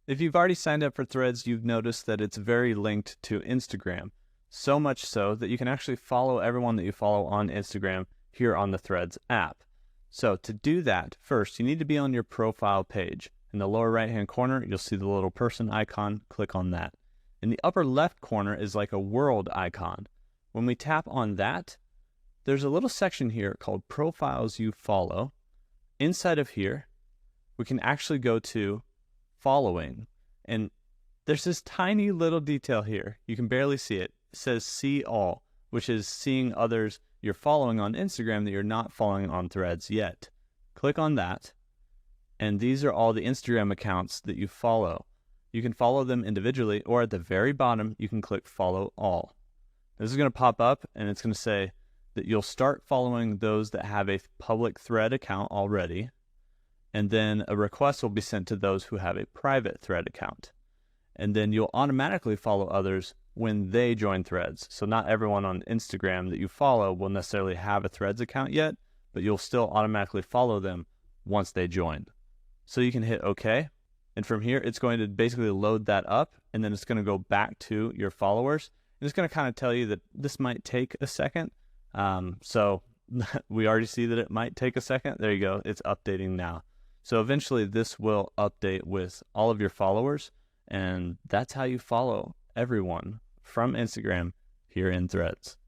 If you've already signed up for Threads, you've noticed that it's very linked to Instagram. So much so that you can actually follow everyone that you follow on Instagram here on the Threads app. So to do that, first, you need to be on your profile page. In the lower right-hand corner, you'll see the little person icon. Click on that. In the upper left corner is like a world icon. When we tap on that, there's a little section here called Profiles You Follow. Inside of here, we can actually go to Following. And there's this tiny little detail here. You can barely see it. It says See All, which is seeing others you're following on Instagram that you're not following on Threads yet. Click on that, and these are all the Instagram accounts that you follow. You can follow them individually, or at the very bottom, you can click Follow All. This is going to pop up, and it's going to say that you'll start following those that have a public Thread account already, and then a request will be sent to those who have a private Thread account. And then you'll automatically follow others when they join Threads. So not everyone on Instagram that you follow will necessarily have a Threads account yet, but you'll still automatically follow them once they join. So you can hit OK. And from here, it's going to basically load that up, and then it's going to go back to your followers. And it's going to kind of tell you that this might take a second. So we already see that it might take a second. There you go. It's updating now. So eventually this will update with all of your followers, and that's how you follow everyone from Instagram here in Threads.